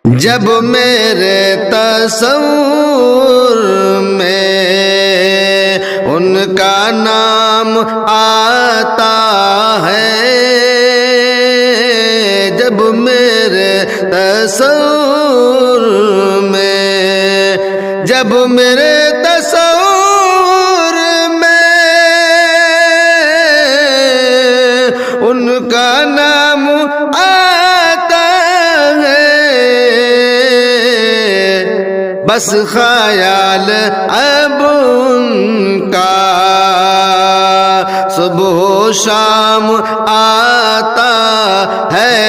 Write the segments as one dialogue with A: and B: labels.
A: جب میرے تصور میں ان کا نام آتا ہے، جب میرے تصور میں، جب میرے تصور میں ان کا نام آتا ہے، بس خیال اب ان کا صبح و شام آتا ہے،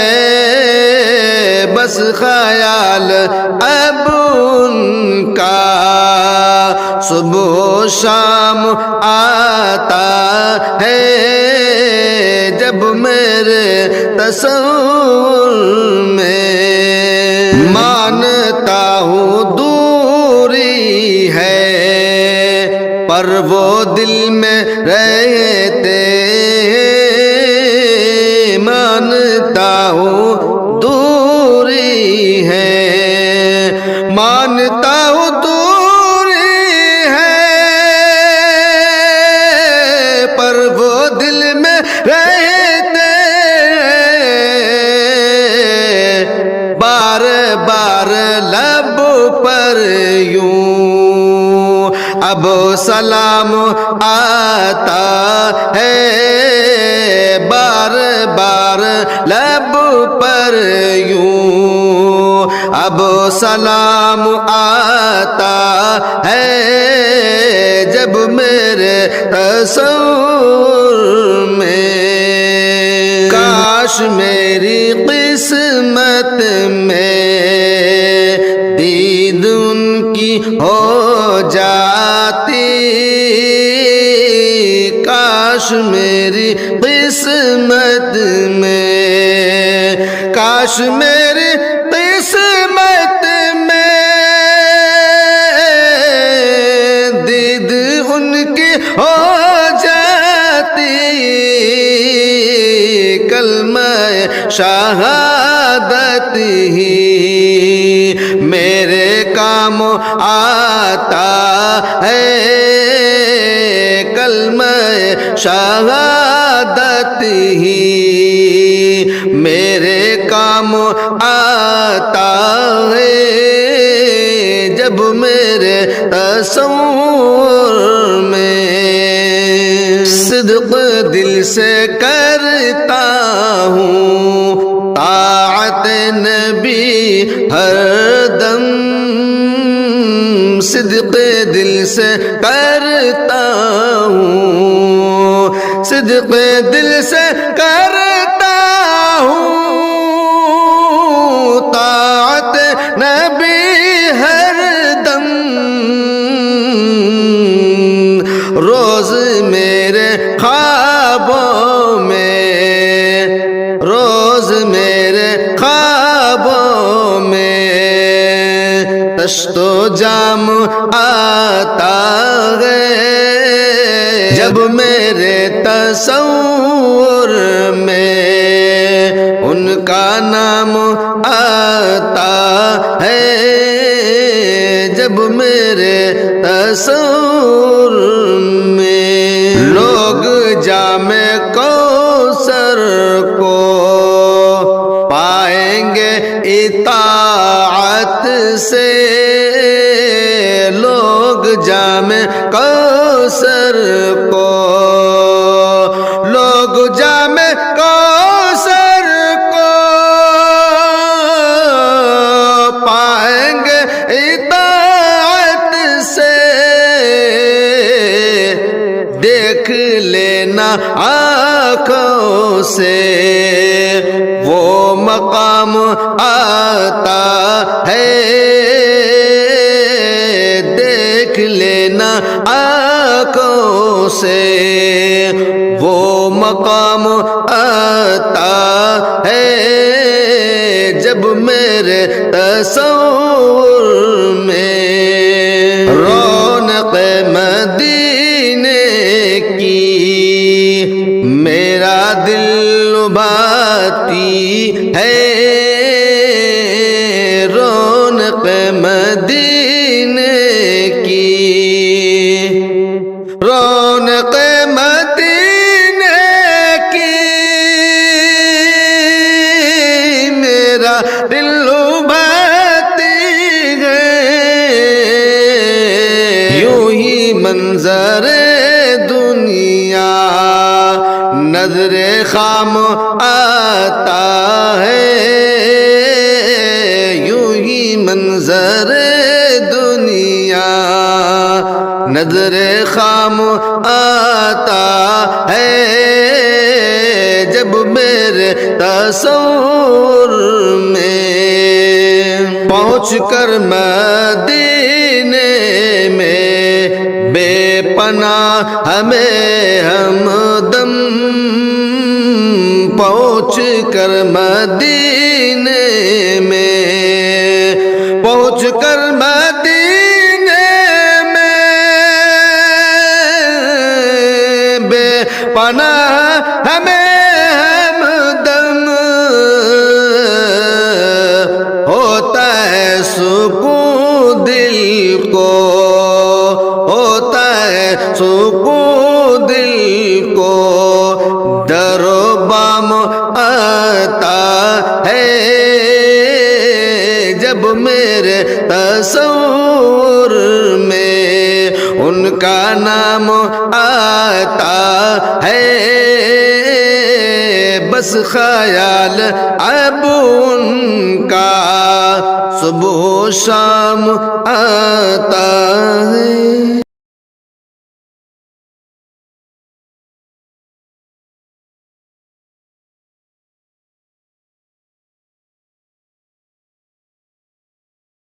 A: بس خیال اب ان کا صبح و شام آتا ہے، جب میرے تصور میں مانتا ہوں دوری ہے، پر وہ دل میں رہتے ہیں، مانتا ہوں دوری ہے، مانتا ہوں دوری ہے، پر وہ دل میں رہتے ہیں، بار بار لب پر یوں اب سلام آتا ہے، بار بار لب پر یوں اب سلام آتا ہے، جب میرے تصور میں کاش میری قسمت میں دید ان کی ہو جاتی، کاش میری قسمت میں، کاش میری قسمت میں دید ان کی ہو جاتی، کلمہ شہادت ہی میرے کام آتا ہے، کلمہ شہادت ہی میرے کام آتا ہے، جب میرے تصور میں صدق دل سے کرتا ہوں طاعت نبی ہر دم، صدق دل سے کرتا ہوں، صدق دل سے کرتا ہوں طاعت نبی ہر دم، روز میرے خوابوں میں، روز میرے خوابوں میں دشت و جام آتا ہے، جب میرے تصور میں ان کا نام آتا ہے، جب میرے تصور میں لوگ جام کوثر کو پائیں گے اطاعت سے، لوگ جام کوثر کو، لوگ جام کوثر کو پائیں گے اطاعت سے، دیکھ لینا آنکھوں سے وہ مقام آتا ہے، دیکھ لینا آنکھوں سے وہ مقام آتا ہے، جب میرے تصور میں رونق مدینے کی میرا دل لبھاتی ہے، مدینے کی، رونق مدینے کی، میرا دل بھاتی ہے، یوں ہی منظر دنیا نظر خام آتا ہے، یوں ہی منظر دنیا نظر خام آتا ہے، جب میرے تصور میں پہنچ کر مدینے میں بے پناہ ہمیں ہمدم، پہنچ کر مدینے میں، پہنچ کر مدینے میں بے پناہ ہمیں ہمدم، ہوتا ہے سکون دل کو، ہوتا ہے سکون دل کو، در و بام آتا ہے، جب میرے تصور میں ان کا نام آتا ہے، بس خیال اب ان کا صبح و شام آتا ہے۔